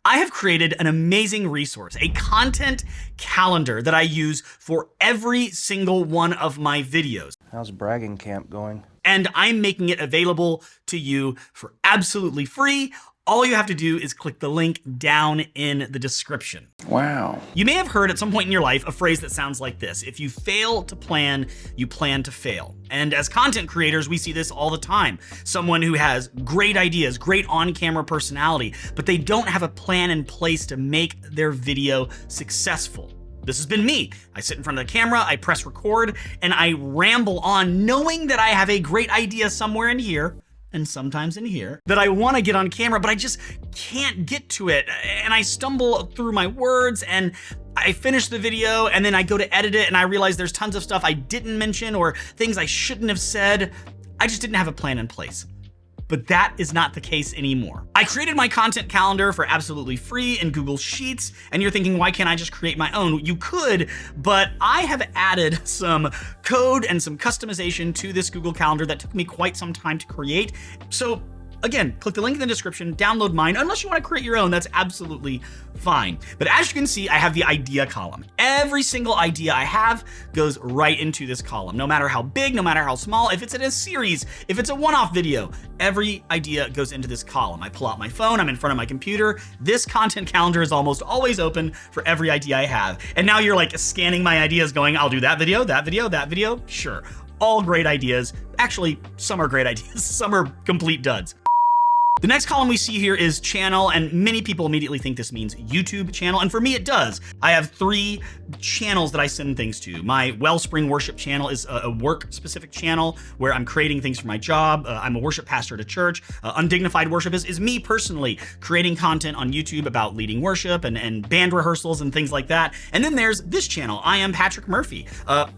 I have created an amazing resource, a content calendar that I use for every single one of my videos. How's bragging camp going? And I'm making it available to you for absolutely free. All you have to do is click the link down in the description. Wow. You may have heard at some point in your life a phrase that sounds like this: if you fail to plan, you plan to fail. And as content creators, we see this all the time. Someone who has great ideas, great on-camera personality, but they don't have a plan in place to make their video successful. This has been me. I sit in front of the camera, I press record, and I ramble on knowing that I have a great idea somewhere in here, and sometimes in here, that I want to get on camera, but I just can't get to it. And I stumble through my words, and I finish the video, and then I go to edit it, and I realize there's tons of stuff I didn't mention or things I shouldn't have said. I just didn't have a plan in place. But that is not the case anymore. I created my content calendar for absolutely free in Google Sheets, and you're thinking, why can't I just create my own? You could, but I have added some code and some customization to this Google Calendar that took me quite some time to create. So again, click the link in the description, download mine. Unless you want to create your own, that's absolutely fine. But as you can see, I have the idea column. Every single idea I have goes right into this column, no matter how big, no matter how small, if it's in a series, if it's a one-off video, every idea goes into this column. I pull out my phone, I'm in front of my computer. This content calendar is almost always open for every idea I have. And now you're like scanning my ideas going, I'll do that video, that video, that video. Sure, all great ideas. Actually, some are great ideas, some are complete duds. The next column we see here is channel, and many people immediately think this means YouTube channel, and for me it does. I have 3 channels that I send things to. My Wellspring Worship channel is a work-specific channel where I'm creating things for my job. I'm a worship pastor at a church. Undignified Worship is me personally creating content on YouTube about leading worship and band rehearsals and things like that. And then there's this channel, I Am Patrick Murphy.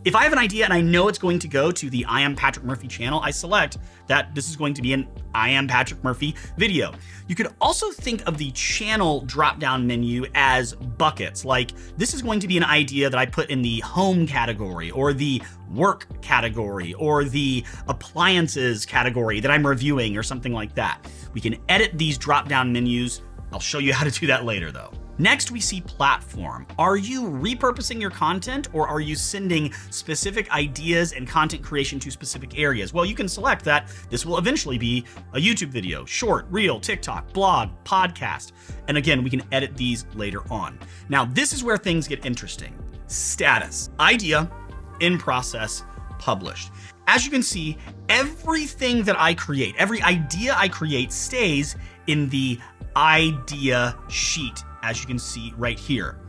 If I have an idea and I know it's going to go to the I Am Patrick Murphy channel, I select that this is going to be an I Am Patrick Murphy video. You could also think of the channel drop-down menu as buckets. Like, this is going to be an idea that I put in the home category, or the work category, or the appliances category that I'm reviewing, or something like that. We can edit these drop-down menus. I'll show you how to do that later though. Next, we see platform. Are you repurposing your content, or are you sending specific ideas and content creation to specific areas? Well, you can select that. This will eventually be a YouTube video, short, reel, TikTok, blog, podcast. And again, we can edit these later on. Now, this is where things get interesting. Status: idea, in process, published. As you can see, everything that I create, every idea I create stays in the idea sheet, as you can see right here.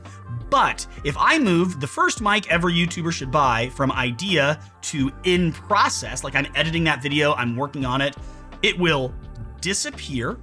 But if I move the first mic every YouTuber should buy from idea to in process, like I'm editing that video, I'm working on it, it will disappear.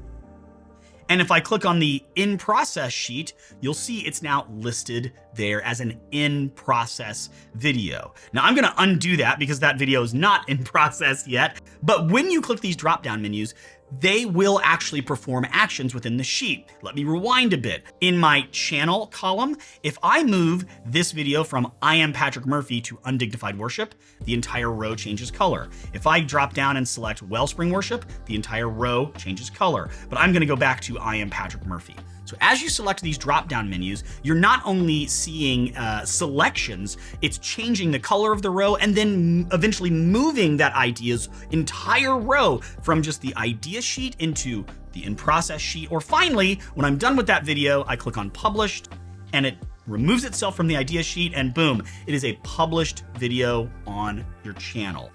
And if I click on the in process sheet, you'll see it's now listed there as an in process video. Now I'm gonna undo that because that video is not in process yet. But when you click these drop-down menus, they will actually perform actions within the sheet. Let me rewind a bit. In my channel column, if I move this video from I Am Patrick Murphy to Undignified Worship, the entire row changes color. If I drop down and select Wellspring Worship, the entire row changes color. But I'm gonna go back to I Am Patrick Murphy. So as you select these drop-down menus, you're not only seeing selections, it's changing the color of the row and then eventually moving that idea's entire row from just the idea sheet into the in-process sheet. Or finally, when I'm done with that video, I click on published and it removes itself from the idea sheet, and boom, it is a published video on your channel.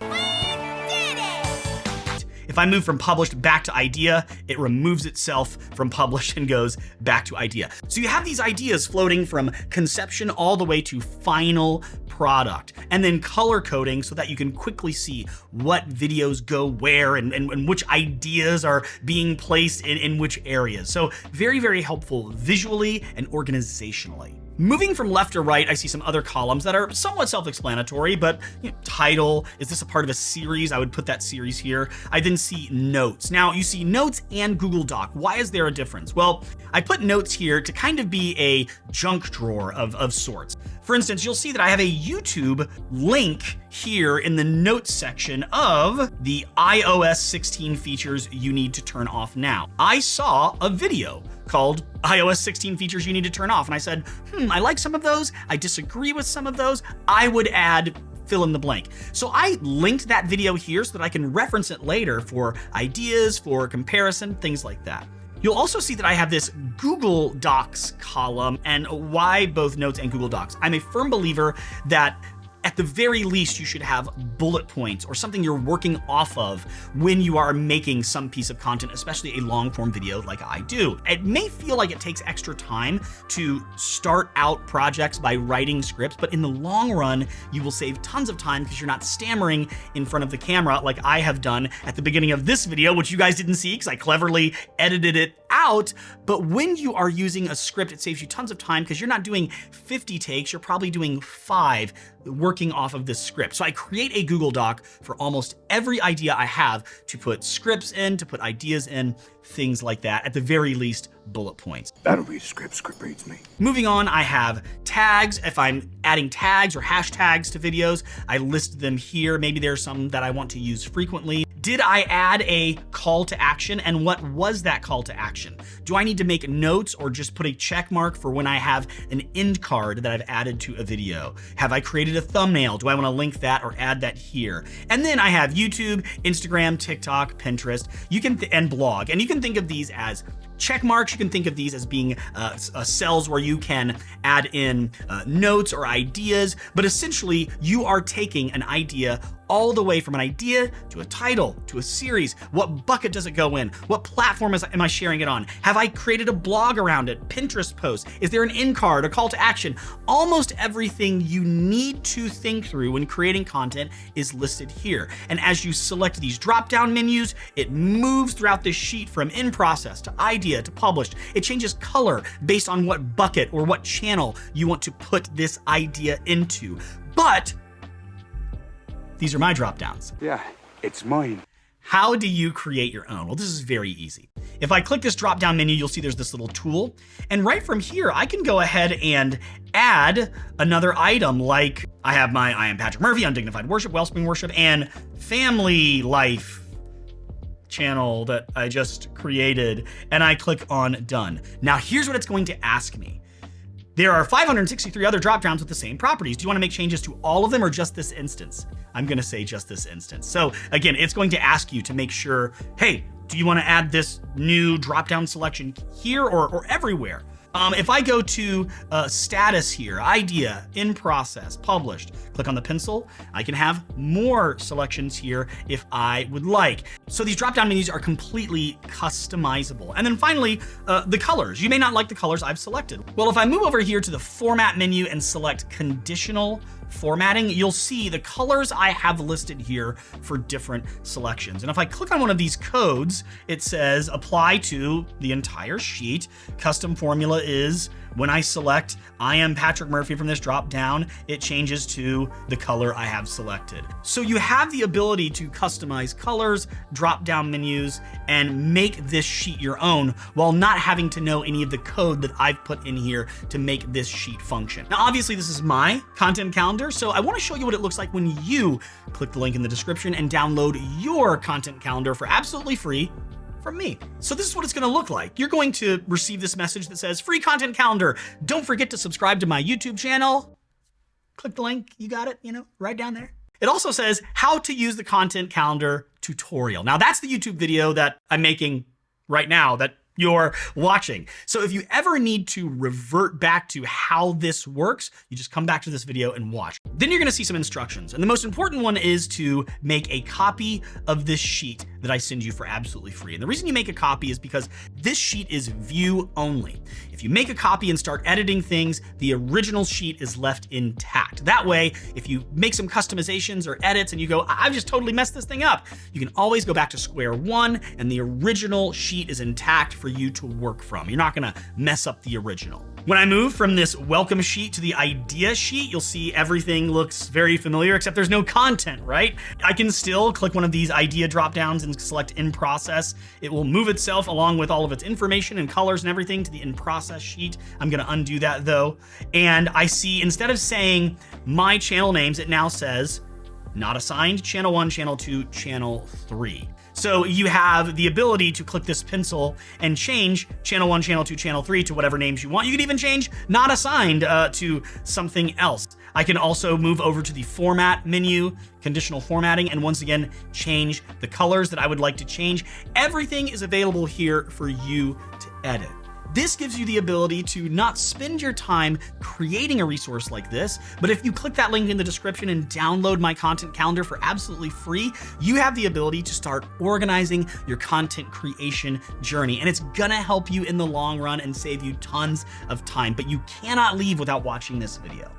If I move from published back to idea, it removes itself from published and goes back to idea. So you have these ideas floating from conception all the way to final product, and then color coding so that you can quickly see what videos go where and which ideas are being placed in which areas. So very, very helpful visually and organizationally. Moving from left to right, I see some other columns that are somewhat self-explanatory, but title, is this a part of a series? I would put that series here. I then see notes. Now you see notes and Google Doc. Why is there a difference? Well, I put notes here to kind of be a junk drawer of sorts. For instance, you'll see that I have a YouTube link here in the notes section of the iOS 16 features you need to turn off now. I saw a video called iOS 16 features you need to turn off. And I said, I like some of those. I disagree with some of those. I would add fill in the blank. So I linked that video here so that I can reference it later for ideas, for comparison, things like that. You'll also see that I have this Google Docs column, and why both Notes and Google Docs. I'm a firm believer that at the very least, you should have bullet points or something you're working off of when you are making some piece of content, especially a long form video like I do. It may feel like it takes extra time to start out projects by writing scripts, but in the long run, you will save tons of time because you're not stammering in front of the camera like I have done at the beginning of this video, which you guys didn't see because I cleverly edited it out. But when you are using a script, it saves you tons of time because you're not doing 50 takes, you're probably doing 5 working off of this script. So I create a Google Doc for almost every idea I have to put scripts in, to put ideas in, things like that. At the very least, bullet points. That'll read script reads me. Moving on, I have tags. If I'm adding tags or hashtags to videos, I list them here. Maybe there's some that I want to use frequently. Did I add a call to action? And what was that call to action? Do I need to make notes or just put a check mark for when I have an end card that I've added to a video? Have I created a thumbnail? Do I want to link that or add that here? And then I have YouTube, Instagram, TikTok, Pinterest, and blog. And you can think of these as check marks. You can think of these as being cells where you can add in notes or ideas, but essentially you are taking an idea all the way from an idea to a title, to a series. What bucket does it go in? What platform am I sharing it on? Have I created a blog around it? Pinterest post? Is there an end card, a call to action? Almost everything you need to think through when creating content is listed here. And as you select these drop-down menus, it moves throughout this sheet from in process to idea to published. It changes color based on what bucket or what channel you want to put this idea into. But these are my drop downs. Yeah, it's mine. How do you create your own? Well, this is very easy. If I click this drop down menu, you'll see there's this little tool. And right from here, I can go ahead and add another item like I have my I Am Patrick Murphy, Undignified Worship, Wellspring Worship, and Family Life channel that I just created. And I click on done. Now here's what it's going to ask me. There are 563 other dropdowns with the same properties. Do you want to make changes to all of them or just this instance? I'm going to say just this instance. So again, it's going to ask you to make sure, hey, do you want to add this new dropdown selection here or everywhere? If I go to status here, idea, in process, published, click on the pencil, I can have more selections here if I would like. So these drop-down menus are completely customizable. And then finally, the colors. You may not like the colors I've selected. Well, if I move over here to the format menu and select conditional formatting, you'll see the colors I have listed here for different selections. And if I click on one of these codes, it says apply to the entire sheet. Custom formula is when I select I Am Patrick Murphy from this drop down, it changes to the color I have selected. So you have the ability to customize colors, drop down menus, and make this sheet your own while not having to know any of the code that I've put in here to make this sheet function. Now, obviously this is my content calendar, so I want to show you what it looks like when you click the link in the description and download your content calendar for absolutely free from me. So this is what it's going to look like. You're going to receive this message that says free content calendar. Don't forget to subscribe to my YouTube channel. Click the link. You got it, right down there. It also says how to use the content calendar tutorial. Now that's the YouTube video that I'm making right now that you're watching. So if you ever need to revert back to how this works, you just come back to this video and watch. Then you're going to see some instructions. And the most important one is to make a copy of this sheet that I send you for absolutely free. And the reason you make a copy is because this sheet is view only. If you make a copy and start editing things, the original sheet is left intact. That way, if you make some customizations or edits and you go, I've just totally messed this thing up, you can always go back to square one and the original sheet is intact for you to work from. You're not gonna mess up the original. When I move from this welcome sheet to the idea sheet, you'll see everything looks very familiar, except there's no content, right? I can still click one of these idea drop downs and select in process. It will move itself along with all of its information and colors and everything to the in process sheet. I'm gonna undo that though. And I see, instead of saying my channel names, it now says not assigned, channel 1, channel 2, channel 3. So you have the ability to click this pencil and change channel 1, channel 2, channel 3 to whatever names you want. You can even change not assigned to something else. I can also move over to the format menu, conditional formatting, and once again, change the colors that I would like to change. Everything is available here for you to edit. This gives you the ability to not spend your time creating a resource like this, but if you click that link in the description and download my content calendar for absolutely free, you have the ability to start organizing your content creation journey. And it's gonna help you in the long run and save you tons of time, but you cannot leave without watching this video.